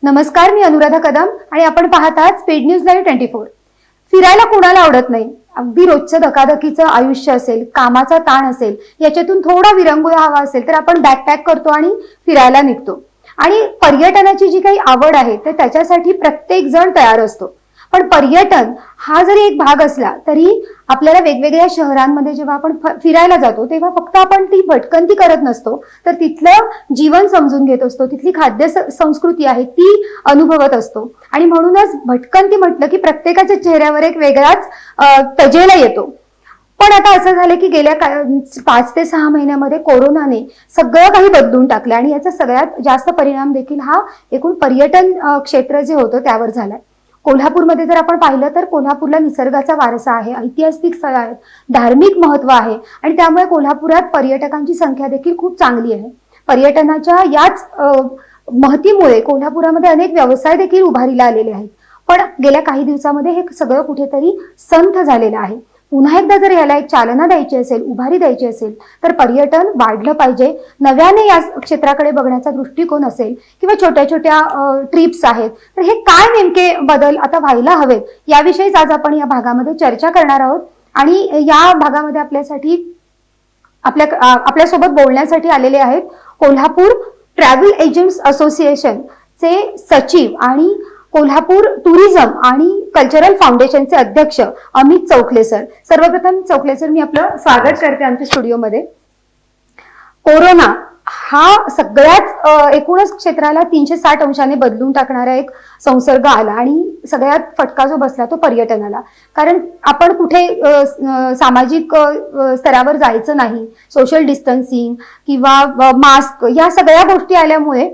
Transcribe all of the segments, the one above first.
नमस्कार, मी अनुराधा कदम आणि आपण पाहतात स्पीड न्यूज लाईव्ह 24। फिरायला कोणाला आवडत नाही। अगदी रोजचं धकाधकीचं आयुष्य असेल, कामाचा ताण असेल, याच्यातून थोडा विरंगुळा हवा असेल तर आपण बॅकपॅक करतो आणि फिरायला निघतो। आणि पर्यटनाची जी काही आवड आहे तर त्याच्यासाठी प्रत्येक जण तयार असतो। पण पर्यटन हा जरी एक भाग असला तरी आपल्याला वेगवेगळ्या शहरांमध्ये जेव्हा आपण फिरायला जातो तेव्हा फक्त आपण ती भटकंती करत नसतो, तर तिथलं जीवन समजून घेत असतो, तिथली खाद्य संस्कृती आहे ती अनुभवत असतो। आणि म्हणूनच भटकंती म्हटलं की प्रत्येकाच्या चेहऱ्यावर एक वेगळाच तजेला येतो। पण आता असं झालं की गेल्या 5 ते 6 महिन्यामध्ये कोरोनाने सगळं काही बदलून टाकलं आणि याचा सगळ्यात जास्त परिणाम देखील हा एकूण पर्यटन क्षेत्र जे होतं त्यावर झालाय। कोल्हापूरमध्ये जर आपण पाहिलं तर कोल्हापूरला निसर्गाचा वारसा आहे, ऐतिहासिक स्थळ आहेत, धार्मिक महत्व आहे आणि त्यामुळे कोल्हापुरात पर्यटकांची संख्या देखील खूप चांगली आहे। पर्यटनाच्या याच महतीमुळे कोल्हापुरामध्ये अनेक व्यवसाय देखील उभारीला आलेले आहेत। पण गेल्या काही दिवसामध्ये हे सगळं कुठेतरी संथ झालेलं आहे। पुन्हा एकदा जर याला एक चालना द्यायची असेल, उभारी द्यायची असेल तर पर्यटन वाढलं पाहिजे। नव्याने या क्षेत्राकडे बघण्याचा दृष्टिकोन असेल किंवा छोट्या छोट्या ट्रिप्स आहेत, तर हे काय नेमके बदल आता व्हायला हवेत याविषयीच आज आपण या भागामध्ये चर्चा करणार आहोत। आणि या भागामध्ये आपल्यासोबत बोलण्यासाठी आलेले आहेत कोल्हापूर ट्रॅव्हल एजंट्स असोसिएशन चे सचिव आणि कोल्हापूर टुरिझम आणि कल्चरल फाउंडेशनचे अध्यक्ष अमित चौखले सर। सर्वप्रथम चौखले सर, मी आपलं स्वागत करते आमच्या स्टुडिओमध्ये। कोरोना हा सगळ्याच एकूणच क्षेत्राला 360 अंशाने बदलून टाकणारा एक संसर्ग आला आणि सगळ्यात फटका जो बसला तो पर्यटनाला। कारण आपण कुठे सामाजिक स्तरावर जायचं नाही, सोशल डिस्टन्सिंग किंवा मास्क या सगळ्या गोष्टी आल्यामुळे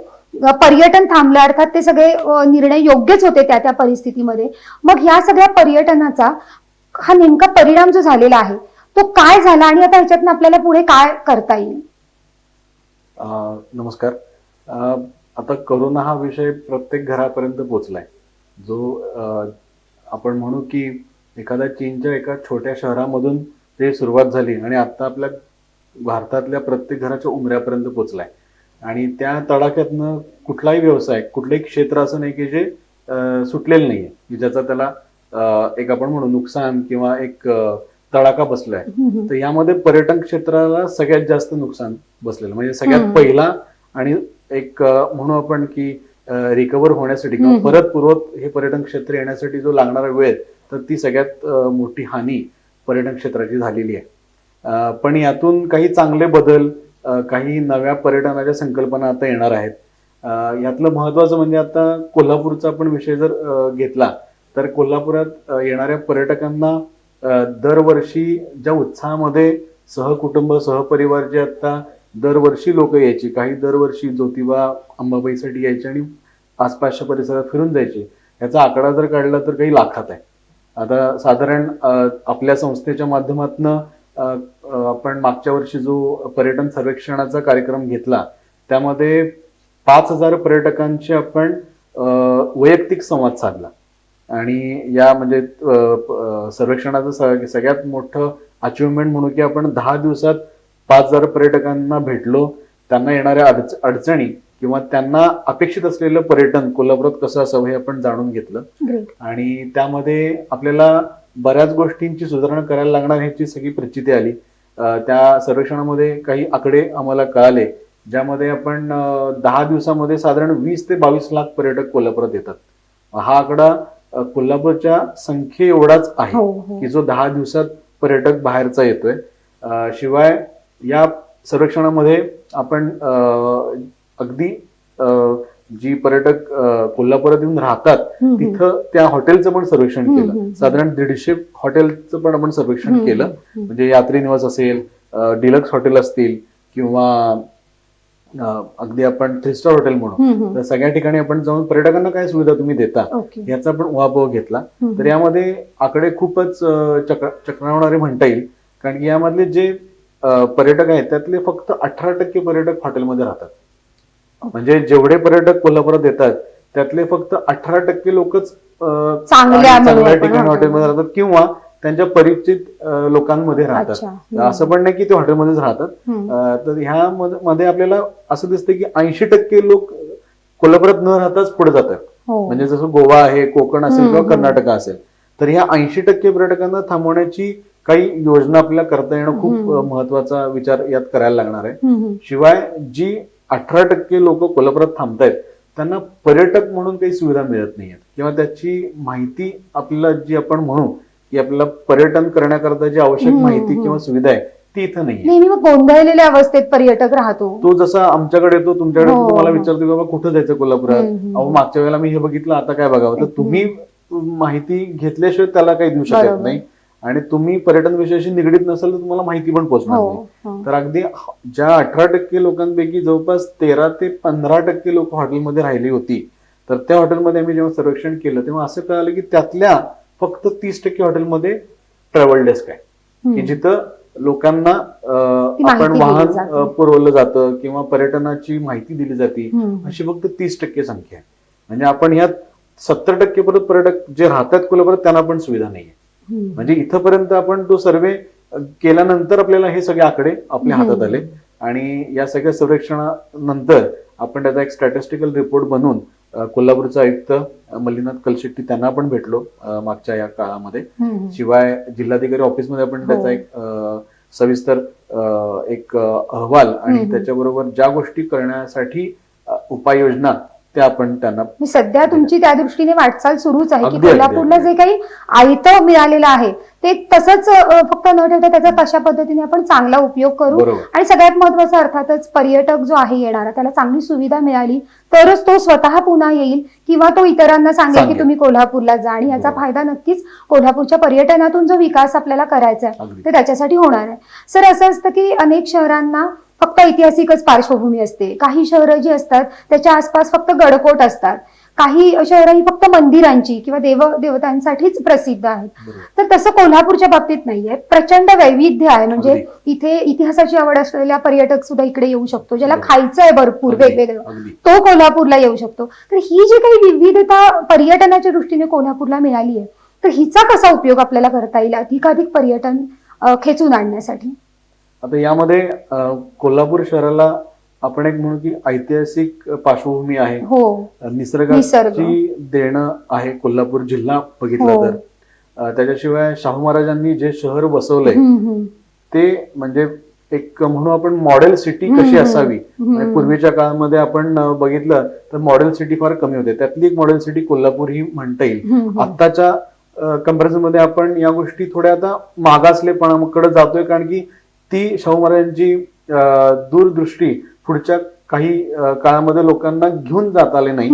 पर्यटन थांबलं। अर्थात ते सगळे निर्णय योग्यच होते त्या परिस्थितीमध्ये। मग या सगळ्या पर्यटनाचा हा नेमका परिणाम जो झालेला आहे तो काय झाला आणि आता ह्याच्यातून आपल्याला पुढे काय करता येईल? नमस्कार। आता कोरोना हा विषय प्रत्येक घरापर्यंत पोहोचलाय। जो आपण म्हणू की एखाद्या चीनच्या एका छोट्या शहरामधून ते सुरुवात झाली आणि आता आपल्या भारतातल्या प्रत्येक घराच्या उमऱ्यापर्यंत पोहोचलाय। आणि त्या तडाख्यातनं कुठलाही व्यवसाय, कुठलंही क्षेत्र असं नाही की जे सुटलेलं नाहीये, की ज्याचा त्याला एक आपण म्हणू नुकसान किंवा एक तडाखा बसलाय। तर यामध्ये पर्यटन क्षेत्राला सगळ्यात जास्त नुकसान बसलेलं, म्हणजे सगळ्यात पहिला आणि एक म्हणू आपण की रिकव्हर होण्यासाठी किंवा परत पूर्वत हे पर्यटन क्षेत्र येण्यासाठी जो लागणारा वेळ, तर ती सगळ्यात मोठी हानी पर्यटन क्षेत्राची झालेली आहे। पण यातून काही चांगले बदल, काही नव्या पर्यटनाच्या संकल्पना आता येणार आहेत। यातलं महत्वाचं म्हणजे आता कोल्हापूरचा आपण विषय जर घेतला तर कोल्हापुरात येणाऱ्या पर्यटकांना दरवर्षी ज्या उत्साहामध्ये सहकुटुंब सहपरिवार जे आता दरवर्षी लोक यायची, काही दरवर्षी ज्योतिबा अंबाबाईसाठी यायचे आणि आसपासच्या परिसरात फिरून जायचे, याचा आकडा जर काढला तर काही लाखात आहे। आता साधारण आपल्या संस्थेच्या माध्यमातून आपण मागच्या वर्षी जो पर्यटन सर्वेक्षणाचा कार्यक्रम घेतला त्यामध्ये 5000 पर्यटकांशी आपण वैयक्तिक संवाद साधला। आणि या म्हणजे सर्वेक्षणाचं सगळ्यात मोठं अचिव्हमेंट म्हणू की आपण 10 दिवसात 5000 पर्यटकांना भेटलो, त्यांना येणाऱ्या अडचणी किंवा त्यांना अपेक्षित असलेलं पर्यटन कोल्हापुरात कसं असावं हे आपण जाणून घेतलं। आणि त्यामध्ये आपल्याला बऱ्याच गोष्टींची सुधारणा करायला लागणार ह्याची सगळी प्रचिती आली। त्या सर्वेक्षणामध्ये काही आकडे आम्हाला कळाले, ज्यामध्ये आपण 10 दिवसामध्ये साधारण 20 ते 22 लाख पर्यटक कोल्हापुरात येतात। हा आकडा कोल्हापूरच्या संख्ये एवढाच आहे की जो 10 दिवसात पर्यटक बाहेरचा येतोय। शिवाय या सर्वेक्षणामध्ये आपण अगदी जी पर्यटक कोल्हापुरात येऊन राहतात तिथं त्या हॉटेलचं पण सर्वेक्षण केलं। साधारण 150 हॉटेलचं पण आपण सर्वेक्षण केलं, म्हणजे यात्री निवास असेल, डिलक्स हॉटेल असतील किंवा अगदी आपण 3 स्टार हॉटेल म्हणू, तर सगळ्या ठिकाणी आपण जाऊन पर्यटकांना काय सुविधा तुम्ही देता याचा पण उहापोह घेतला। तर यामध्ये आकडे खूपच चक्रावणारे म्हणता येईल, कारण यामधले जे पर्यटक आहेत त्यातले फक्त 18% पर्यटक हॉटेलमध्ये राहतात। म्हणजे जेवढे पर्यटक कोल्हापुरात येतात त्यातले फक्त 18% लोकच चांगल्या ठिकाणी हॉटेलमध्ये राहतात किंवा त्यांच्या परिचित लोकांमध्ये राहतात। असं पण नाही की ते हॉटेलमध्येच राहतात। तर ह्यामध्ये आपल्याला असं दिसतं की 80% लोक कोल्हापुरात न राहताच पुढे जातात. हो. म्हणजे जसं गोवा आहे, कोकण असेल किंवा हम्म. कर्नाटक असेल, तर ह्या 80% पर्यटकांना थांबवण्याची काही योजना आपल्याला करता येणं खूप महत्वाचा विचार यात करायला लागणार आहे. शिवाय जी 18% लोक कोल्हापुरात थांबतायत त्यांना पर्यटक म्हणून काही सुविधा मिळत नाहीयेत किंवा त्याची माहिती आपल्याला जी आपण म्हणू की आपल्याला पर्यटन करण्याकरता जी आवश्यक माहिती किंवा सुविधा आहे ती इथं नाही. नेहमी मग गोंधळलेल्या अवस्थेत पर्यटक राहतो. तो जसा आमच्याकडे येतो तुमच्याकडे हो. तुम्हाला विचारतो की बाबा कुठं जायचं कोल्हापुरात, अहो मागच्या वेळेला मी हे बघितलं आता काय बघावं. तर तुम्ही माहिती घेतल्याशिवाय त्याला काही देऊ शकत बरोबर. नाही आणि तुम्ही पर्यटन विषयाशी निगडीत नसाल तर तुम्हाला माहिती पण पोहोचणार हो, नाही. हो. तर अगदी ज्या 18% लोकांपैकी जवळपास 13 ते 15% लोक हॉटेलमध्ये राहिली होती. तर त्या हॉटेलमध्ये आम्ही जेव्हा सर्वेक्षण केलं तेव्हा असं कळालं की त्यातल्या फक्त 30% हॉटेलमध्ये ट्रॅव्हल डेस्क आहे की जिथं लोकांना ती माहिती आपण दिली वाहन जाते. पुरवलं जातं किंवा पर्यटनाची माहिती दिली जाते. अशी फक्त 30% संख्या आहे. म्हणजे आपण यात 70% परत पर्यटक जे राहतात कोल्हापुरात त्यांना पण सुविधा नाहीये. म्हणजे इथंपर्यंत आपण तो सर्वे केल्यानंतर आपल्याला हे सगळे आकडे आपल्या हातात आले आणि या सगळ्या सर्वेक्षणानंतर आपण त्याचा एक स्टॅटिस्टिकल रिपोर्ट बनवून कोल्हापूरचा आयुक्त मल्लीनाथ कलशेट्टी त्यांना आपण भेटलो मागच्या या काळामध्ये. शिवाय जिल्हाधिकारी ऑफिसमध्ये आपण त्याचा एक सविस्तर एक अहवाल आणि त्याच्याबरोबर ज्या गोष्टी करण्यासाठी उपाययोजना त्या आपण त्यांना. सध्या तुमची त्या दृष्टीने वाटचाल सुरूच आहे की अगदी, कोल्हापूरला अगदी. जे काही आयतं मिळालेलं आहे ते तसंच फक्त न ठेवता त्याचा कशा पद्धतीने आपण चांगला उपयोग करू बरोबर. आणि सगळ्यात महत्वाचं अर्थातच पर्यटक जो आहे येणारा त्याला चांगली सुविधा मिळाली तरच तो स्वतः पुन्हा येईल किंवा तो इतरांना सांगेल की तुम्ही कोल्हापूरला जा आणि याचा बरोबर. फायदा नक्कीच कोल्हापूरच्या पर्यटनातून जो विकास आपल्याला करायचा आहे अगदी. ते त्याच्यासाठी होणार आहे. सर असं असतं की अनेक शहरांना फक्त ऐतिहासिकच पार्श्वभूमी असते. काही शहरं जी असतात त्याच्या आसपास फक्त गडकोट असतात. काही शहरं ही फक्त मंदिरांची किंवा देवतांसाठीच प्रसिद्ध आहेत. बरोबर. तर तसं कोल्हापूरच्या बाबतीत नाहीये. प्रचंड वैविध्य आहे. म्हणजे अगदी. इथे इतिहासाची आवड असलेला पर्यटक सुद्धा इकडे येऊ शकतो. ज्याला खायचं आहे भरपूर अगदी. वेगवेगळं अगदी. तो कोल्हापूरला येऊ शकतो. तर ही जी काही विविधता पर्यटनाच्या दृष्टीने कोल्हापूरला मिळाली आहे तर हिचा कसा उपयोग आपल्याला करता येईल अधिकाधिक पर्यटन खेचून आणण्यासाठी? आता यामध्ये कोल्हापूर शहराला आपण एक म्हणू की ऐतिहासिक पार्श्वभूमी आहे. हो. निसर्गाची देणं आहे कोल्हापूर जिल्हा बघितला हो. तर त्याच्याशिवाय शाहू महाराजांनी जे शहर बसवलंय ते म्हणजे एक म्हणू आपण मॉडेल सिटी कशी असावी. म्हणजे पूर्वीच्या काळामध्ये आपण बघितलं तर मॉडेल सिटी फार कमी होते. त्यातली एक मॉडेल सिटी कोल्हापूर ही म्हणता येईल. आत्ताच्या कंपॅरिझन मध्ये आपण या गोष्टी थोड्या आता मागासलेपणाकडे जातोय कारण की ती शाहू महाराजांची दूरदृष्टी पुढच्या काही काळामध्ये लोकांना घेऊन जात आले नाही.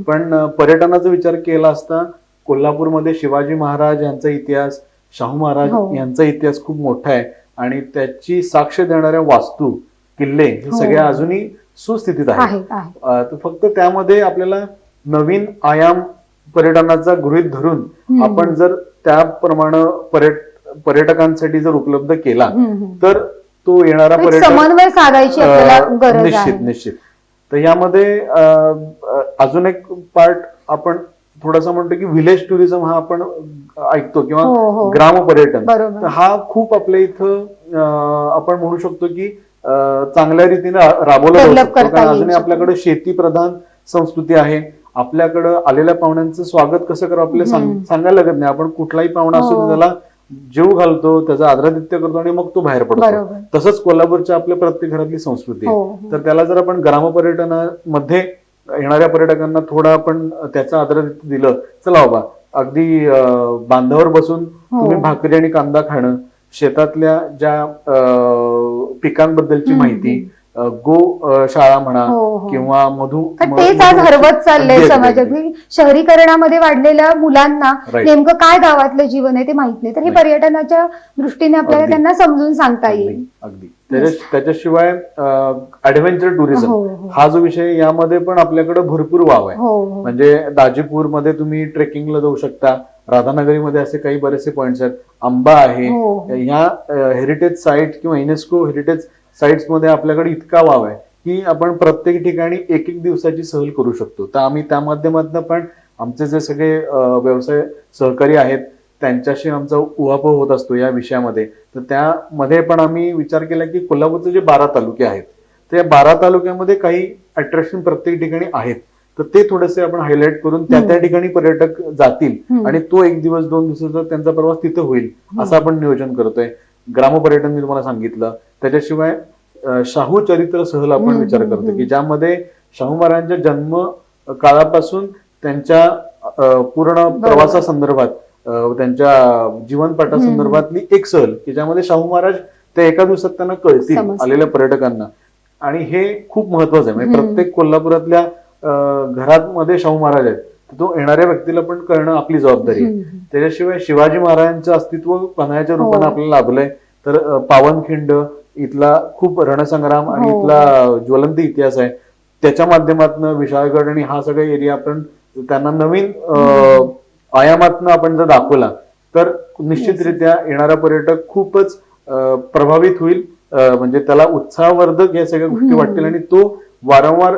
पण पर्यटनाचा विचार केला असता कोल्हापूरमध्ये शिवाजी महाराज यांचा इतिहास, शाहू महाराज यांचा इतिहास खूप मोठा आहे आणि त्याची साक्ष देणाऱ्या वास्तू, किल्ले हे सगळे अजूनही सुस्थितीत आहेत. फक्त त्यामध्ये आपल्याला नवीन आयाम पर्यटनाचा गृहीत धरून आपण जर त्याप्रमाणे पर्यटकांसाठी जर उपलब्ध केला तर तो येणारा पर्यटक समन्वय साधायची आपल्याला गरज आहे. निश्चित. तर यामध्ये अजून एक पार्ट आपण थोडासा म्हणतो की विलेज टुरिझम हा आपण ऐकतो किंवा ग्राम पर्यटन. तर हा खूप आपल्या इथं आपण म्हणू शकतो की चांगल्या रीतीने राबवला जाऊ शकतो कारण अजूनही आपल्याकडे शेती प्रधान संस्कृती आहे. आपल्याकडं आलेल्या पाहुण्यांचं स्वागत कसं करावं आपल्याला सांगायला लागत नाही. आपण कुठलाही पाहुणा असतो त्याला जीव घालतो, त्याचा आदरातिथ्य करतो आणि मग तो बाहेर पडतो. तसंच कोल्हापूरच्या आपल्या प्रत्येक घरातली संस्कृती आहे. तर त्याला जर आपण ग्रामपर्यटनामध्ये येणाऱ्या पर्यटकांना थोडं आपण त्याचा आदरातिथ्य दिलं, चला बाबा अगदी बांधावर बसून तुम्ही भाकरी आणि कांदा खाणं, शेतातल्या ज्या पिकांबद्दलची माहिती, गो शाळा म्हणा किंवा तेच आज हरवत चाललंय समाजात. शहरीकरणामध्ये वाढलेल्या मुलांना नेमकं काय गावातलं जीवन आहे ते माहित नाही. तर हे पर्यटनाच्या दृष्टीने आपल्याला त्यांना समजून सांगता येईल. अगदी. त्याच्याशिवाय ऍडव्हेंचर टुरिझम हा जो विषय यामध्ये पण आपल्याकडे भरपूर वाव आहे. म्हणजे दाजीपूरमध्ये तुम्ही ट्रेकिंगला जाऊ शकता. राधानगरीमध्ये असे काही बरेचसे पॉइंट्स आहेत. आंबा आहे. ह्या हेरिटेज साईट किंवा युनेस्को हेरिटेज साईट्स मध्ये आपल्याकडे इतका वाव आहे की आपण प्रत्येक ठिकाणी एक दिवसाची सहल करू शकतो. तर आम्ही त्या माध्यमातून पण आमचे जे सगळे व्यवसाय सहकारी आहेत त्यांच्याशी आमचा उहापोह होत असतो या विषयामध्ये. तर त्यामध्ये पण आम्ही विचार केला की कोल्हापूरचे जे 12 तालुके आहेत त्या 12 तालुक्यामध्ये काही अट्रॅक्शन प्रत्येक ठिकाणी आहेत तर ते थोडेसे आपण हायलाइट करून त्या ठिकाणी पर्यटक जातील आणि तो 1 दिवस 2 दिवसाचा त्यांचा प्रवास तिथं होईल असं आपण नियोजन करतोय. ग्रामपर्यटन मी तुम्हाला सांगितलं. त्याच्याशिवाय शाहू चरित्र सहल आपण विचार करतो की ज्यामध्ये शाहू महाराजांच्या जन्म काळापासून त्यांच्या पूर्ण प्रवासासंदर्भात त्यांच्या जीवनपटासंदर्भातली एक सहल की ज्यामध्ये शाहू महाराज त्या एका दिवसात त्यांना कळतील आलेल्या पर्यटकांना. आणि हे खूप महत्वाचं आहे. म्हणजे प्रत्येक कोल्हापुरातल्या घरामध्ये शाहू महाराज आहेत, तो येणाऱ्या व्यक्तीला पण कळणं आपली जबाबदारी आहे. त्याच्याशिवाय शिवाजी महाराजांचं अस्तित्व पन्हाळ्याच्या रूपाने आपल्याला लाभलंय. तर पावनखिंड इथला खूप रणसंग्राम आणि इथला ज्वलंत इतिहास आहे, त्याच्या माध्यमातून विशाळगड आणि हा सगळा एरिया आपण त्यांना नवीन आयामातनं आपण जर दाखवला तर निश्चितरित्या येणारा पर्यटक खूपच प्रभावित होईल. म्हणजे त्याला उत्साहवर्धक या सगळ्या गोष्टी वाटतील आणि तो वारंवार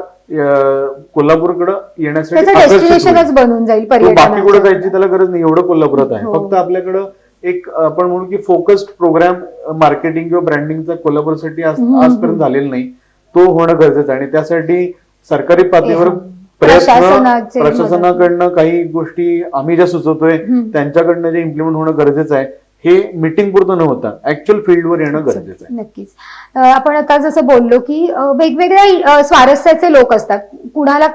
कोल्हापूरकडे येण्यासाठी डेस्टिनेशनच बनून जाईल. बाकी कुठे जायची त्याला गरज नाही, एवढं कोल्हापुरात आहे. फक्त आपल्याकडं एक आपण म्हणू की फोकस्ड प्रोग्राम मार्केटिंग किंवा ब्रँडिंगचा कोल्हापूरसाठी आजपर्यंत झालेला नाही. तो होणं गरजेचं आहे आणि त्यासाठी सरकारी पातळीवर प्रशासनाकडनं काही गोष्टी आम्ही ज्या सुचवतोय त्यांच्याकडनं जे इम्प्लिमेंट होणं गरजेचं आहे. हे मीटिंग पुरतं न होता ऍक्च्युअल फील्डवर येणं गरजेचं आहे. नक्कीच. आपण आता जसं बोललो की वेगवेगळ्या स्वारस्याचे लोक असतात. कुणाला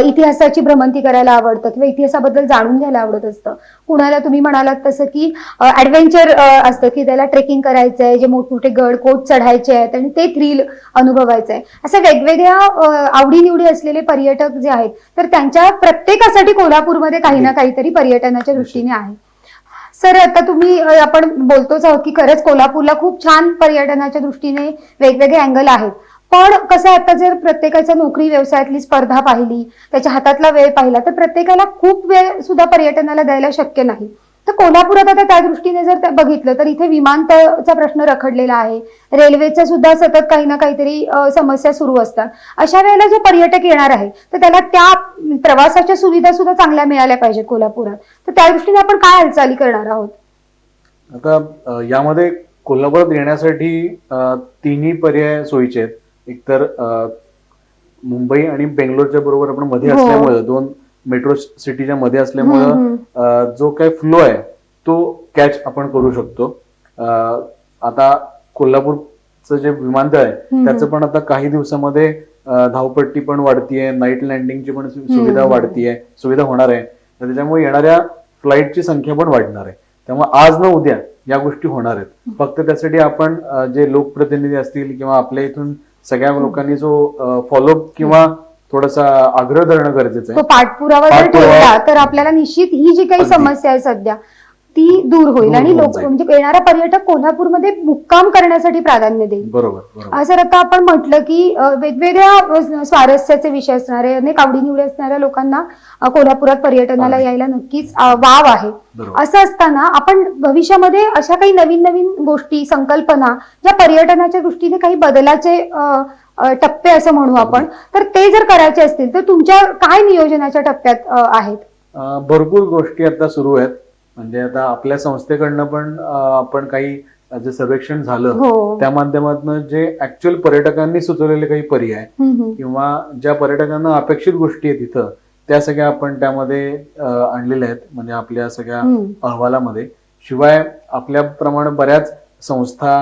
इतिहासाची भ्रमंती करायला आवडतं किंवा इतिहासाबद्दल जाणून घ्यायला आवडत असतं. कुणाला तुम्ही म्हणालात तसं की ऍडव्हेंचर असतं की त्याला ट्रेकिंग करायचंय, जे मोठमोठे गड कोट चढायचे आहेत आणि ते थ्रिल अनुभवायचं आहे. अशा वेगवेगळ्या आवडीनिवडी असलेले पर्यटक जे आहेत तर त्यांच्या प्रत्येकासाठी कोल्हापूरमध्ये काही ना काहीतरी पर्यटनाच्या दृष्टीने आहे. सर, आता आपण बोलतोच आहोत की खरंच कोल्हापूरला खूप छान पर्यटनाच्या दृष्टीने वेगवेगळे अँगल आहेत. पण कसं आता जर प्रत्येकाच्या नोकरी व्यवसायातली स्पर्धा पाहिली, त्याच्या हातातला वेळ पाहिला तर प्रत्येकाला खूप वेळ सुद्धा पर्यटनाला द्यायला शक्य नाही. तर कोल्हापुरात आता त्या दृष्टीने जर बघितलं तर इथे विमानतळचा प्रश्न रखडलेला आहे. रेल्वेच्या सुद्धा सतत काही ना काहीतरी समस्या सुरू असतात. अशा वेळेला जो पर्यटक येणार आहे तर त्याला त्या प्रवासाच्या सुविधा सुद्धा चांगल्या मिळाल्या पाहिजेत कोल्हापुरात. तर त्या दृष्टीने आपण काय हालचाली करणार आहोत? आता यामध्ये कोल्हापुरात येण्यासाठी तिन्ही पर्याय सोयीचे आहेत. एकतर मुंबई आणि बेंगलोरच्या बरोबर आपण मध्ये असल्यामुळे, 2 मेट्रो सिटीच्या मध्ये असल्यामुळं जो काही फ्लो आहे तो कॅच आपण करू शकतो. आता कोल्हापूरचं जे विमानतळ आहे त्याचं पण आता काही दिवसामध्ये धावपट्टी पण वाढतीये, नाईट लँडिंगची पण सुविधा वाढतीये, सुविधा होणार आहे. तर त्याच्यामुळे येणाऱ्या फ्लाईटची संख्या पण वाढणार आहे. त्यामुळे आज न उद्या या गोष्टी होणार आहेत. फक्त त्यासाठी आपण जे लोकप्रतिनिधी असतील किंवा आपल्या इथून सगळ्या लोकांनी जो फॉलोअप किंवा थोडासा आग्रह धरणं गरजेचं आहे. पाठपुरावा जर ठेवला तर आपल्याला निश्चित ही जी काही समस्या आहे सध्या ती दूर होईल आणि लोक म्हणजे येणारा पर्यटक कोल्हापूरमध्ये मुक्काम करण्यासाठी प्राधान्य देईल. बरोबर. सर, आता आपण म्हटलं की वेगवेगळ्या स्वारस्याचे विषय असणारे, अनेक आवडीनिवडी असणाऱ्या लोकांना कोल्हापुरात पर्यटनाला यायला नक्कीच वाव आहे. असं असताना आपण भविष्यामध्ये अशा काही नवीन नवीन गोष्टी, संकल्पना ज्या पर्यटनाच्या दृष्टीने काही बदलाचे टप्पे असं म्हणू आपण, तर ते जर करायचे असतील तर तुमच्या काय नियोजनाच्या टप्प्यात आहेत? भरपूर गोष्टी आता सुरू आहेत. म्हणजे आता आपल्या संस्थेकडनं पण आपण काही जे सर्वेक्षण झालं त्या माध्यमातून जे ऍक्च्युअल पर्यटकांनी सुचवलेले काही पर्याय किंवा ज्या पर्यटकांना अपेक्षित गोष्टी आहेत तिथं त्या सगळ्या आपण त्यामध्ये आणलेल्या आहेत. म्हणजे आपल्या सगळ्या अहवालामध्ये. शिवाय आपल्याप्रमाणे बऱ्याच संस्था,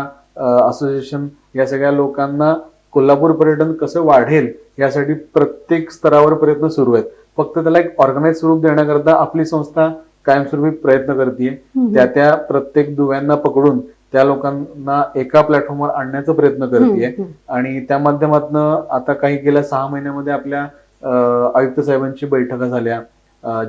असोसिएशन या सगळ्या लोकांना कोल्हापूर पर्यटन कसं वाढेल यासाठी प्रत्येक स्तरावर प्रयत्न सुरू आहेत. फक्त त्याला एक ऑर्गनाइज स्वरूप देण्याकरता आपली संस्था कायमस्वरूपी प्रयत्न करते. त्या प्रत्येक दुव्यांना पकडून त्या लोकांना एका प्लॅटफॉर्मवर आणण्याचा प्रयत्न करते. आणि त्या माध्यमातून आता काही गेल्या 6 महिन्यामध्ये आपल्या आयुक्त साहेबांची बैठका झाल्या,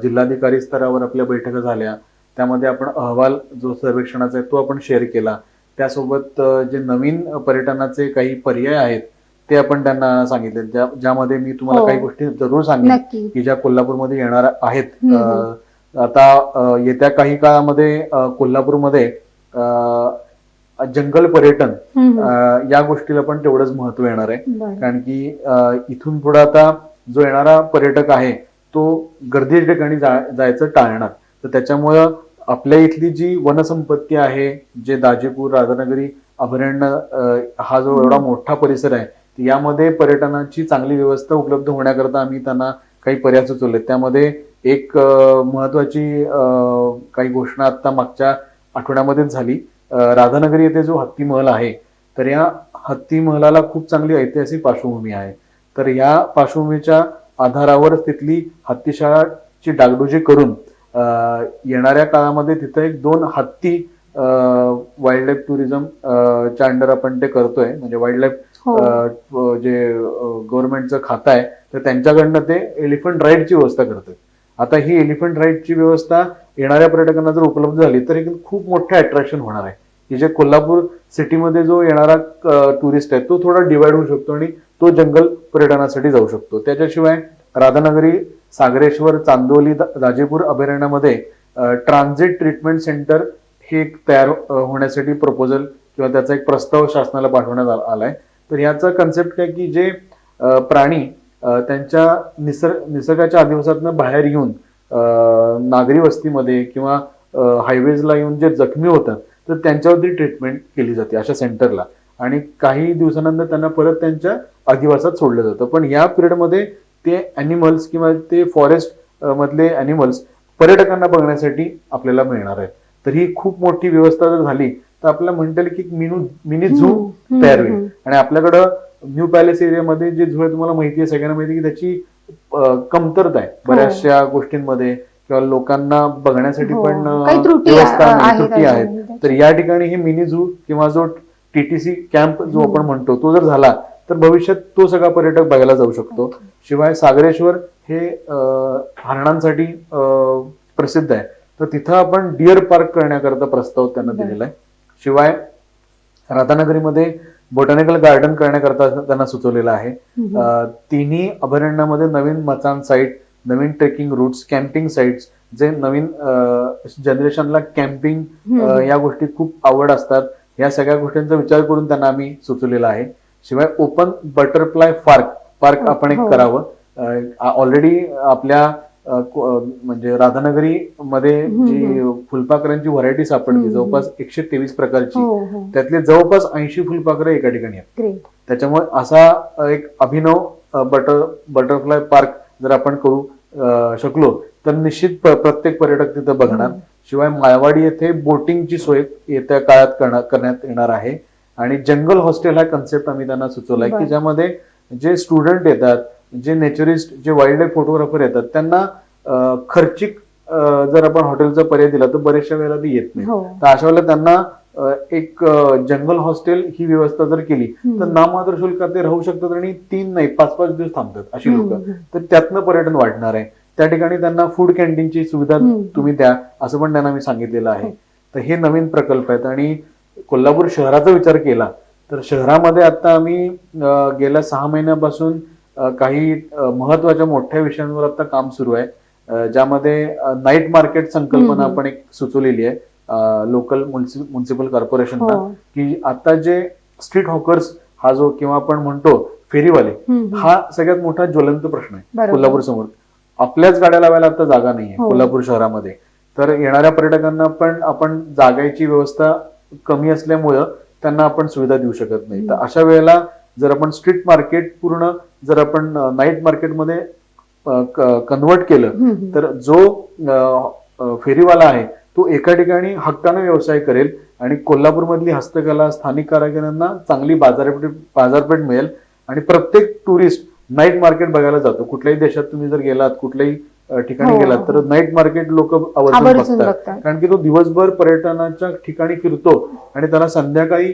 जिल्हाधिकारी स्तरावर आपल्या बैठका झाल्या. त्यामध्ये आपण अहवाल जो सर्वेक्षणाचा आहे तो आपण शेअर केला. त्यासोबत जे नवीन पर्यटनाचे काही पर्याय आहेत ते आपण त्यांना सांगितले, ज्यामध्ये मी तुम्हाला काही गोष्टी जरूर सांगेन की ज्या कोल्हापूरमध्ये येणार आहेत. आता येत्या काही काळामध्ये कोल्हापूरमध्ये जंगल पर्यटन या गोष्टीला पण तेवढंच महत्व येणार आहे. कारण की इथून पुढे आता जो येणारा पर्यटक आहे तो गर्दीच्या ठिकाणी जायचं टाळणार. तर त्याच्यामुळं आपल्या इथली जी वनसंपत्ती आहे, जे दाजीपूर राधानगरी अभयारण्य हा जो एवढा मोठा परिसर आहे यामध्ये पर्यटनाची चांगली व्यवस्था उपलब्ध होण्याकरता आम्ही त्यांना काही पर्याय सुचवले. त्यामध्ये एक महत्वाची काही घोषणा आता मागच्या आठवड्यामध्येच झाली. राधानगरी येथे जो हत्ती महल आहे, तर या हत्ती महलाला खूप चांगली ऐतिहासिक पार्श्वभूमी आहे. तर या पार्श्वभूमीच्या आधारावर तिथली हत्तीशाळाची डागडुजी करून येणाऱ्या काळामध्ये तिथे एक 2 हत्ती वाईल्ड लाईफ टुरिझम च्या अंडर आपण ते करतोय. म्हणजे वाईल्ड लाईफ जे गव्हर्नमेंटचं खातं आहे, तर त्यांच्याकडनं ते एलिफंट राईडची व्यवस्था करतोय. आता ही एलिफंट राईडची व्यवस्था येणाऱ्या पर्यटकांना जर उपलब्ध झाली तर एक खूप मोठं अट्रॅक्शन होणार आहे, की जे कोल्हापूर सिटीमध्ये जो येणारा टुरिस्ट आहे तो थोडा डिवाइड होऊ शकतो आणि तो जंगल पर्यटनासाठी जाऊ शकतो. त्याच्याशिवाय राधानगरी, सागरेश्वर, चांदोली, दाजेपूर अभयारण्यामध्ये ट्रान्झिट ट्रीटमेंट सेंटर हे एक तयार होण्यासाठी प्रपोजल किंवा त्याचा एक प्रस्ताव शासनाला पाठवण्यात आलाय. तर याचा कन्सेप्ट काय की जे प्राणी त्यांच्या निसर्गाच्या अधिवासातून बाहेर येऊन नागरी वस्तीमध्ये किंवा हायवेजला येऊन जे जखमी होतात तर त्यांच्यावरती ट्रीटमेंट केली जाते अशा सेंटरला, आणि काही दिवसानंतर त्यांना परत त्यांच्या अधिवासात सोडलं जातं. पण या पिरियडमध्ये ते अॅनिमल्स किंवा ते फॉरेस्ट मधले अॅनिमल्स पर्यटकांना बघण्यासाठी आपल्याला मिळणार आहेत. तर ही खूप मोठी व्यवस्था जर झाली तर आपल्याला म्हणता येईल की मिनी झू तयार होईल. आणि आपल्याकडं न्यू पॅलेस एरियामध्ये जे झू आहे, तुम्हाला माहिती आहे, सगळ्यांना माहिती आहे की त्याची कमतरता आहे बऱ्याचशा गोष्टींमध्ये, किंवा लोकांना बघण्यासाठी पण त्रुटी आहेत. तर या ठिकाणी हे मिनी झू किंवा जो टीटीसी कॅम्प जो आपण म्हणतो तो जर झाला तर भविष्यात तो सगळा पर्यटक बघायला जाऊ शकतो. शिवाय सागरेश्वर हे हरणांसाठी प्रसिद्ध आहे, तर तिथं आपण डिअर पार्क करण्याकरता प्रस्ताव त्यांना दिलेला आहे. शिवाय राधानगरीमध्ये बोटॅनिकल गार्डन करण्याकरता त्यांना सुचवलेलं आहे. तिन्ही अभयारण्यामध्ये नवीन मचान साईट, नवीन ट्रेकिंग रूट्स, कॅम्पिंग साईट्स, जे नवीन जनरेशनला कॅम्पिंग या गोष्टी खूप आवड असतात, या सगळ्या गोष्टींचा विचार करून त्यांना आम्ही सुचवलेला आहे. शिवाय ओपन बटरफ्लाय पार्क आपण एक करावं. ऑलरेडी आपल्या म्हणजे राधानगरी मध्ये जी फुलपाखरांची व्हरायटी सापडते जवळपास 123 प्रकारची, त्यातले जवळपास 80 फुलपाखरं एका ठिकाणी आहेत. त्याच्यामुळे असा एक अभिनव बटरफ्लाय पार्क जर आपण करू शकलो तर निश्चित प्रत्येक पर्यटक तिथं बघणार. शिवाय माळवाडी येथे बोटिंगची सोय येत्या काळात करण्यात येणार आहे. आणि जंगल हॉस्टेल हा कन्सेप्ट आम्ही त्यांना सुचवलाय की ज्यामध्ये जे स्टुडंट येतात, जे नेचरिस्ट, जे वाईल्ड लाईफ फोटोग्राफर येतात, त्यांना खर्चिक जर आपण हॉटेलचा पर्याय दिला तर बऱ्याचशा वेळेला ती येत नाही. तर अशा वेळेला त्यांना एक जंगल हॉस्टेल ही व्यवस्था जर केली तर नाममात्र शुल्कात ते राहू शकतात आणि 3 नाही 5-5 दिवस थांबतात अशी लोक. तर त्यातनं पर्यटन वाढणार आहे. त्या ठिकाणी त्यांना फूड कॅन्टीनची सुविधा तुम्ही द्या असं पण त्यांना मी सांगितलेलं आहे. तर हे नवीन प्रकल्प आहेत. आणि कोल्हापूर शहराचा विचार केला तर शहरामध्ये आता आम्ही गेल्या 6 महिन्यापासून काही महत्वाच्या मोठ्या विषयांवर आता काम सुरू आहे, ज्यामध्ये नाईट मार्केट संकल्पना आपण एक सुचवलेली आहे लोकल म्युन्सिपल कॉर्पोरेशनला, की आता जे स्ट्रीट हॉकर्स हा जो किंवा आपण म्हणतो फेरीवाले, हा सगळ्यात मोठा ज्वलंत प्रश्न आहे कोल्हापूर समोर. आपल्याच गाड्या लावायला आता जागा नाहीये कोल्हापूर शहरामध्ये. तर येणाऱ्या पर्यटकांना पण आपण जागायची व्यवस्था कमी असल्यामुळं त्यांना आपण सुविधा देऊ शकत नाही. तर अशा वेळेला जर आपण स्ट्रीट मार्केट पूर्ण जर आपण नाईट मार्केटमध्ये कन्वर्ट केलं तर जो फेरीवाला आहे तो एका ठिकाणी हक्कानं व्यवसाय करेल आणि कोल्हापूरमधली हस्तकला, स्थानिक कारागिरांना चांगली बाजारपेठ मिळेल. आणि प्रत्येक टुरिस्ट नाईट मार्केट बघायला जातो. कुठल्याही देशात तुम्ही जर गेलात, कुठल्याही ठिकाणी गेलात तर नाईट मार्केट लोक आवर्जून बघतात, कारण की तो दिवसभर पर्यटनाच्या ठिकाणी फिरतो आणि त्याला संध्याकाळी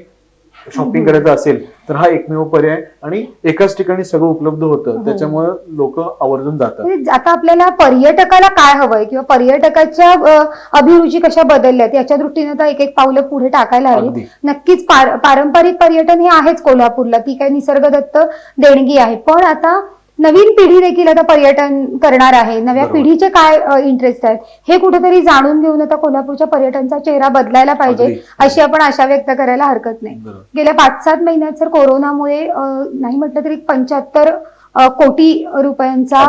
शॉपिंग करायचं असेल तर हा एकमेव पर्याय आणि एकाच ठिकाणी सगळं उपलब्ध होतं, त्याच्यामुळे लोक आवर्जून जातात. आता आपल्याला पर्यटकाला काय हवंय किंवा पर्यटकाच्या अभिरुची कशा बदलल्यात याच्या दृष्टीने तर एक पावलं पुढे टाकायला हवी. नक्कीच पारंपरिक पर्यटन हे आहेच कोल्हापूरला, ती काही निसर्गदत्त देणगी आहे. पण आता नवीन पिढी देखील आता पर्यटन करणार आहे. नव्या पिढीचे काय इंटरेस्ट आहेत हे कुठेतरी जाणून घेऊन आता कोल्हापूरच्या पर्यटनचा चेहरा बदलायला पाहिजे अशी आपण आशा व्यक्त करायला हरकत नाही. गेल्या 5-7 महिन्यात जर कोरोनामुळे नाही म्हटलं तरी 75 कोटी रुपयांचा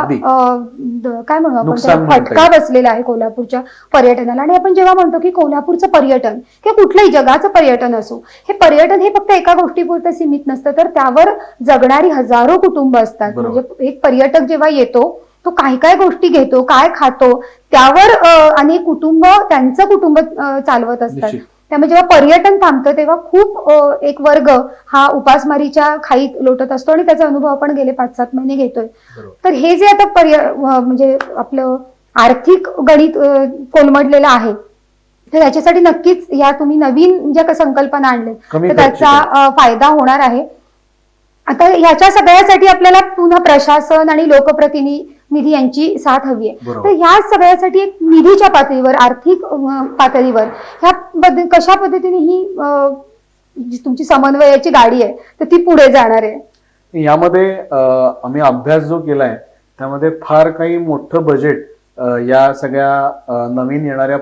काय म्हणू आपण फटका बसलेला आहे कोल्हापूरच्या पर्यटनाला. आणि आपण जेव्हा म्हणतो की कोल्हापूरचं पर्यटन किंवा कुठलंही जगाचं पर्यटन असो, हे पर्यटन हे फक्त एका गोष्टीपुरतं सीमित नसतं, तर त्यावर जगणारी हजारो कुटुंब असतात. म्हणजे एक पर्यटक जेव्हा येतो काय काय गोष्टी घेतो, काय खातो, त्यावर अनेक कुटुंब त्यांचं कुटुंब चालवत असतात. निश्चित. त्यामुळे जेव्हा पर्यटन थांबतं तेव्हा खूप एक वर्ग हा उपासमारीच्या खाईत लोटत असतो आणि त्याचा अनुभव आपण गेले 5-7 महिने घेतोय. बरोबर. तर हे जे आता म्हणजे आपलं आर्थिक गणित कोलमडलेलं आहे, तर याच्यासाठी नक्कीच या तुम्ही नवीन ज्या संकल्पना आणल्या कमी तर खर्चिक त्याचा फायदा होणार आहे. आता ह्याच्या सगळ्यासाठी आपल्याला पुन्हा प्रशासन आणि लोकप्रतिनिधी यांची साथ हवी आहे. बरोबर. तर ह्या सगळ्यासाठी एक निधीच्या पातळीवर, आर्थिक पातळीवर कशा पद्धतीने ही जी तुमची समन्वयाची गाडी आहे तर ती पुढे जाणार आहे? यामध्ये आम्ही अभ्यास जो केलाय त्यामध्ये फार काही मोठं बजेट या सगळ्या नवीन येणाऱ्या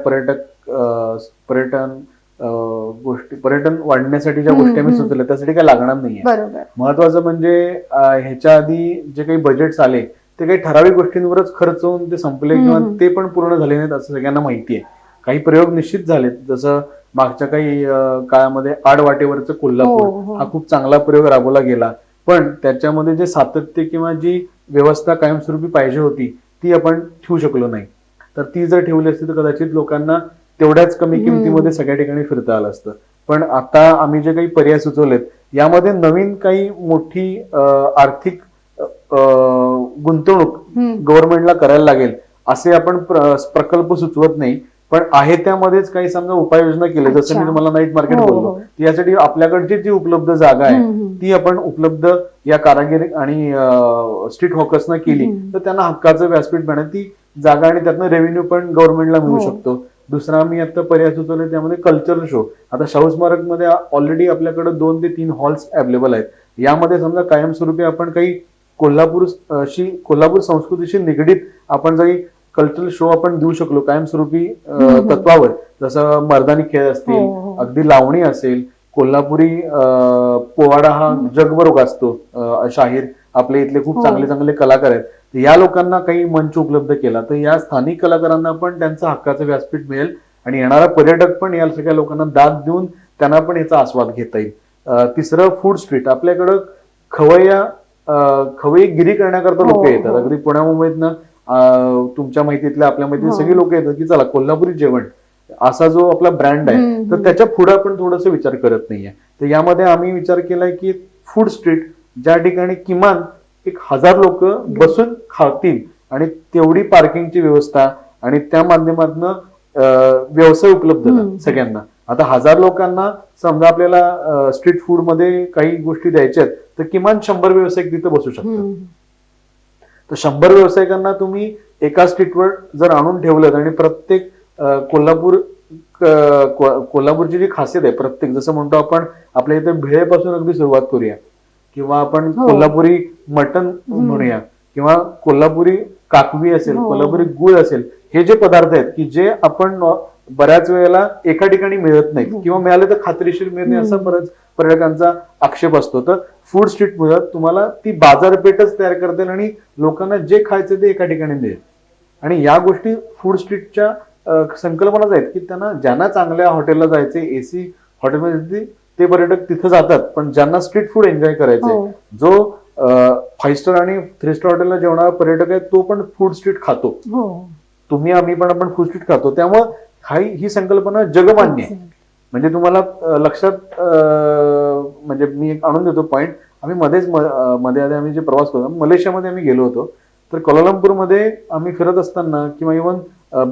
पर्यटन वाढण्यासाठी ज्या गोष्टी आम्ही सुचवल्या त्यासाठी काही लागणार नाहीये. बरोबर. महत्वाचं म्हणजे ह्याच्या आधी जे काही बजेट्स आले ते काही ठराविक गोष्टींवरच खर्च होऊन ते संपले किंवा ते पण पूर्ण झाले नाहीत असं सगळ्यांना माहिती आहे. काही प्रयोग निश्चित झालेत, जसं मागच्या काही काळामध्ये आडवाटेवरचं कोल्हापूर हा खूप चांगला प्रयोग राबवला गेला, पण त्याच्यामध्ये जे सातत्य किंवा जी व्यवस्था कायमस्वरूपी पाहिजे होती ती आपण ठेवू शकलो नाही. तर ती जर ठेवली असती तर कदाचित लोकांना तेवढ्याच कमी किमतीमध्ये सगळ्या ठिकाणी फिरता आलं असतं. पण आता आम्ही जे काही पर्याय सुचवलेत यामध्ये नवीन काही मोठी आर्थिक गुंतवणूक गव्हर्नमेंटला करायला लागेल असे आपण प्रकल्प सुचवत नाही, पण आहे त्यामध्येच काही समजा उपाययोजना केल्या, जसं मी तुम्हाला नाईट मार्केट बोललो, यासाठी आपल्याकडची जी उपलब्ध जागा आहे ती आपण उपलब्ध या कारागीर आणि स्ट्रीट हॉकर्सना केली तर त्यांना हक्काचं व्यासपीठ मिळेल, ती जागा आणि त्यातनं रेव्हेन्यू पण गव्हर्नमेंटला मिळू शकतो. दुसरा मी आता पर्याय सुचवले त्यामध्ये कल्चरल शो. आता शाहू स्मारक मध्ये ऑलरेडी आपल्याकडे 2 ते 3 हॉल्स अवेलेबल आहेत. यामध्ये समजा कायमस्वरूपी आपण काही कोल्हापूर संस्कृतीशी निगडीत आपण काही कल्चरल शो आपण देऊ शकलो कायमस्वरूपी तत्वावर, जसं मर्दानी खेळ असतील, अगदी लावणी असेल, कोल्हापुरी पोवाडा हा जगभर गाजतो, शाहीर आपले इथले खूप चांगले चांगले कलाकार आहेत, या लोकांना काही मंच उपलब्ध केला तर या स्थानिक कलाकारांना पण त्यांचं हक्काचं व्यासपीठ मिळेल आणि येणारा पर्यटक पण या सगळ्या लोकांना दाद देऊन त्यांना पण याचा आस्वाद घेता येईल. तिसरं फूड स्ट्रीट. आपल्याकडं खवईगिरी करण्याकरता लोक येतात, अगदी पुण्या मुंबईतनं तुमच्या माहितीतल्या आपल्या माहितीतली सगळी लोक येतात की चला कोल्हापुरी जेवण असा जो आपला ब्रँड आहे तर त्याच्या पुढे आपण थोडंसं विचार करत नाहीये. तर यामध्ये आम्ही विचार केलाय की फूड स्ट्रीट ज्या ठिकाणी किमान 1000 लोक बसून खातील आणि तेवढी पार्किंगची व्यवस्था आणि त्या माध्यमातून व्यवसाय उपलब्ध सगळ्यांना. आता 1000 लोकांना समजा आपल्याला स्ट्रीट फूड मध्ये काही गोष्टी द्यायच्या आहेत तर किमान 100 व्यावसायिक तिथे बसू शकतात. तर 100 व्यावसायिकांना तुम्ही एका स्ट्रीटवर जर आणून ठेवलं आणि प्रत्येक कोल्हापूरची जी खासियत आहे, प्रत्येक जसं म्हणतो आपण आपल्या इथे भेळेपासून अगदी सुरुवात करूया किंवा आपण कोल्हापुरी मटन म्हणूया किंवा कोल्हापुरी काकवी असेल, कोल्हापुरी गुळ असेल, हे जे पदार्थ आहेत की जे आपण बऱ्याच वेळेला एका ठिकाणी मिळत नाहीत किंवा मिळाले तर खात्रीशीर मिळत नाही असा बऱ्याच पर्यटकांचा आक्षेप असतो. तर फूड स्ट्रीट मुळे तुम्हाला ती बाजारपेठच तयार करता येईल आणि लोकांना जे खायचं ते एका ठिकाणी मिळेल. आणि या गोष्टी फूड स्ट्रीटच्या संकल्पनाच आहेत की ज्यांना चांगल्या हॉटेलला जायचे, एसी हॉटेलमध्ये ते पर्यटक तिथे जातात, पण ज्यांना स्ट्रीट फूड एन्जॉय करायचंय, जो 5 स्टार आणि 3 स्टार हॉटेलला जेवणारा पर्यटक आहे तो पण फूड स्ट्रीट खातो. तुम्ही आम्ही पण आपण फूड स्ट्रीट खातो. त्यामुळे ही संकल्पना जगमान्य आहे. म्हणजे तुम्हाला लक्षात म्हणजे मी एक आणून देतो पॉइंट. आम्ही मध्ये आम्ही जे प्रवास करतो, मलेशियामध्ये आम्ही गेलो होतो, तर कोलालंपूरमध्ये आम्ही फिरत असताना किंवा इव्हन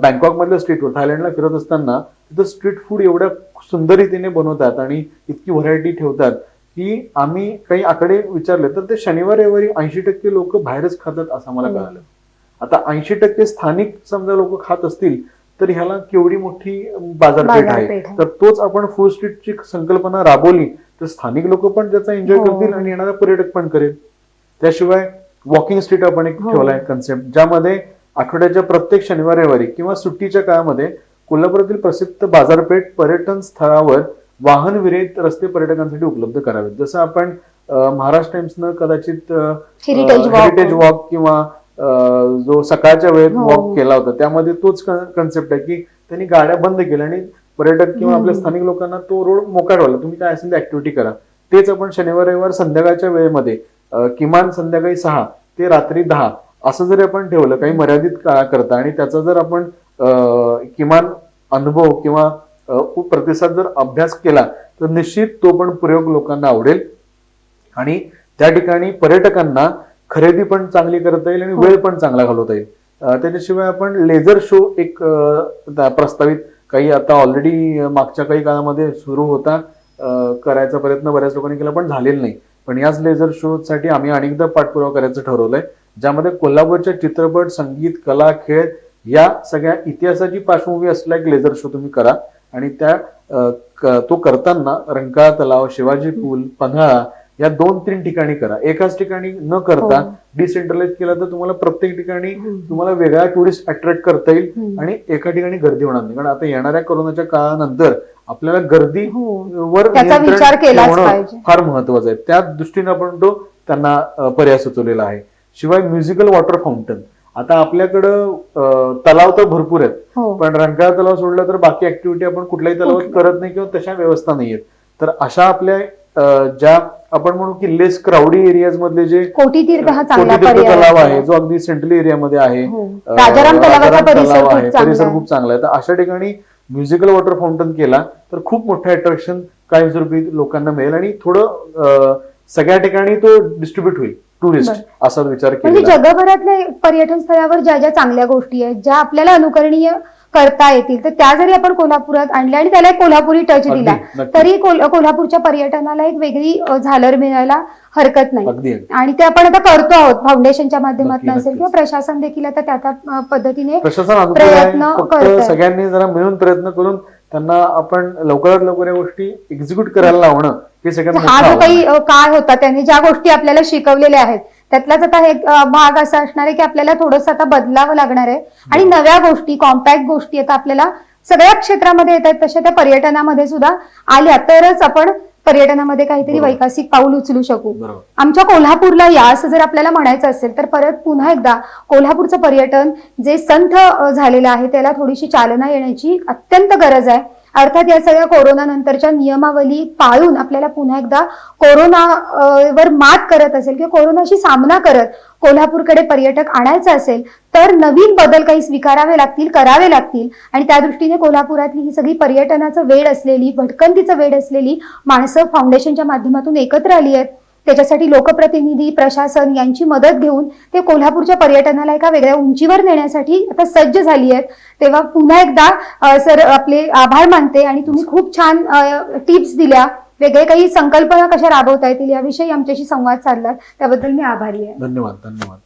बँकॉक मधल्या स्ट्रीटवर थायलंडला फिरत असताना तिथं स्ट्रीट फूड एवढ्या सुंदर रीतीने बनवतात आणि इतकी व्हरायटी ठेवतात की आम्ही काही आकडे विचारले तर ते शनिवार रविवारी 80% लोक बाहेरच खातात असं मला कळालं. आता 80% स्थानिक समजा लोक खात असतील तर ह्याला केवढी मोठी बाजारपेठ आहे. तर तोच आपण फूड स्ट्रीटची संकल्पना राबवली तर स्थानिक लोक पण त्याचा एन्जॉय करतील आणि येणारा पर्यटक पण करेल. त्याशिवाय वॉकिंग स्ट्रीट आपण एक ठेवलाय कन्सेप्ट, ज्यामध्ये आठवड्याच्या प्रत्येक शनिवार रविवारी किंवा सुट्टीच्या काळामध्ये कोल्हापुरातील प्रसिद्ध बाजारपेठ पर्यटन स्थळावर वाहन विरहित रस्ते पर्यटकांसाठी उपलब्ध करावेत. जसं आपण महाराष्ट्र टाइम्सनं कदाचित हेरिटेज वॉक किंवा जो सकाळच्या वेळेत वॉक केला होता त्यामध्ये तोच कन्सेप्ट आहे की त्यांनी गाड्या बंद केल्या आणि पर्यटक किंवा आपल्या स्थानिक लोकांना तो रोड मोकळा ठेवला, तुम्ही काय असेल ऍक्टिव्हिटी करा. तेच आपण शनिवार रविवार संध्याकाळच्या वेळेमध्ये किमान संध्याकाळी 6 ते रात्री 10 असं जरी आपण ठेवलं काही मर्यादित काळाकरता आणि त्याचा जर आपण किमान अनुभव किंवा प्रतिसाद जर अभ्यास केला तर निश्चित तो पण प्रयोग लोकांना आवडेल आणि त्या ठिकाणी पर्यटकांना खरेदी पण चांगली करता येईल आणि वेळ पण चांगला घालवता येईल. त्याच्याशिवाय आपण लेझर शो एक प्रस्तावित काही आता ऑलरेडी मागच्या काही काळामध्ये सुरू होता, करायचा प्रयत्न बऱ्याच लोकांनी केला पण झालेला नाही. पण याच लेझर शो साठी आम्ही अनेकदा पाठपुरावा करायचं ठरवलंय, ज्यामध्ये कोल्हापूरच्या चित्रपट, संगीत, कला, खेळ या सगळ्या इतिहासाची पार्श्वभूमी असलेला एक लेझर शो तुम्ही करा आणि तो करताना रंकाळा तलाव, शिवाजी पूल, पन्हाळा या 2-3 ठिकाणी करा. एकाच ठिकाणी न करता डिसेंट्रलाइज केला तर तुम्हाला प्रत्येक ठिकाणी तुम्हाला वेगळा टुरिस्ट अट्रॅक्ट करता येईल आणि एका ठिकाणी गर्दी होणार नाही. कारण आता येणाऱ्या कोरोनाच्या काळानंतर आपल्याला गर्दीवर विचार केला फार महत्वाचं आहे. त्या दृष्टीने आपण तो त्यांना पर्याय सुचवलेला आहे. शिवाय म्युझिकल वॉटर फाउंटन, आता आपल्याकडं तलाव तर भरपूर आहेत, पण रंकाळा तलाव सोडला तर बाकी ऍक्टिव्हिटी आपण कुठल्याही तलावात करत नाही किंवा तशा व्यवस्था नाहीयेत. तर अशा आपल्या ज्या आपण म्हणू की लेस क्राऊडी एरियाज मधले जे कोटी तीर्थ तलाव आहे जो अगदी सेंट्रल एरियामध्ये आहे, राजाराम तलावाचा तलाव आहे, परिसर खूप चांगला आहे, तर अशा ठिकाणी म्युझिकल वॉटर फाउंटन केला तर खूप मोठं अट्रॅक्शन कायमस्वरूपी लोकांना मिळेल आणि थोडं सगळ्या ठिकाणी तो डिस्ट्रीब्युट होईल टुरिस्ट असा विचार केला. म्हणजे जगभरातल्या पर्यटन स्थळावर ज्या ज्या चांगल्या गोष्टी आहेत ज्या आपल्याला अनुकरणीय करता येतील तर त्या जरी आपण कोल्हापुरात आणल्या आणि त्याला एक कोल्हापुरी टच दिला तरी कोल्हापूरच्या पर्यटनाला एक वेगळी झालर मिळायला हरकत नाही. आणि ते आपण आता करतो आहोत फाउंडेशनच्या माध्यमातून असेल किंवा प्रशासन देखील आता त्या पद्धतीने प्रयत्न करत. सगळ्यांनी जरा मिळून प्रयत्न करून त्यांना आपण लवकरात लवकर या गोष्टी एक्झिक्यूट करायला लावणं हे सगळ्यात हा जो काही काळ होता त्यांनी ज्या गोष्टी आपल्याला शिकवलेल्या आहेत त्यातलाच आता एक भाग असा असणार आहे की आपल्याला थोडंसं आता बदलावं लागणार आहे आणि नव्या गोष्टी, कॉम्पॅक्ट गोष्टी आता आपल्याला सगळ्या क्षेत्रामध्ये येत आहेत तशा त्या पर्यटनामध्ये सुद्धा आल्या तरच आपण पर्यटनामध्ये काहीतरी वैकसिक पाऊल उचलू शकू. आमच्या कोल्हापूरला या असं जर आपल्याला म्हणायचं असेल तर परत पुन्हा एकदा कोल्हापूरचं पर्यटन जे संथ झालेलं आहे त्याला थोडीशी चालना येण्याची अत्यंत गरज आहे. अर्थात या सगळ्या कोरोना नंतरच्या नियमावली पाळून आपल्याला पुन्हा एकदा कोरोनावर मात करत असेल किंवा कोरोनाशी सामना करत कोल्हापूरकडे पर्यटक आणायचं असेल तर नवीन बदल काही स्वीकारावे लागतील, करावे लागतील आणि त्या दृष्टीने कोल्हापुरातली ही सगळी पर्यटनाचं वेड असलेली, भटकंतीचं वेड असलेली माणसं फाउंडेशनच्या माध्यमातून एकत्र आली आहेत. त्याच्यासाठी लोकप्रतिनिधी, प्रशासन यांची मदत घेऊन ते कोल्हापूरच्या पर्यटनाला एका वेगळ्या उंचीवर नेण्यासाठी आता सज्ज झाली आहेत. तेव्हा पुन्हा एकदा सर आपले आभार मानते आणि तुम्ही खूप छान टिप्स दिल्या, वेगळे काही संकल्पना कशा राबवता येतील याविषयी आमच्याशी संवाद साधला त्याबद्दल मी आभारी आहे. धन्यवाद.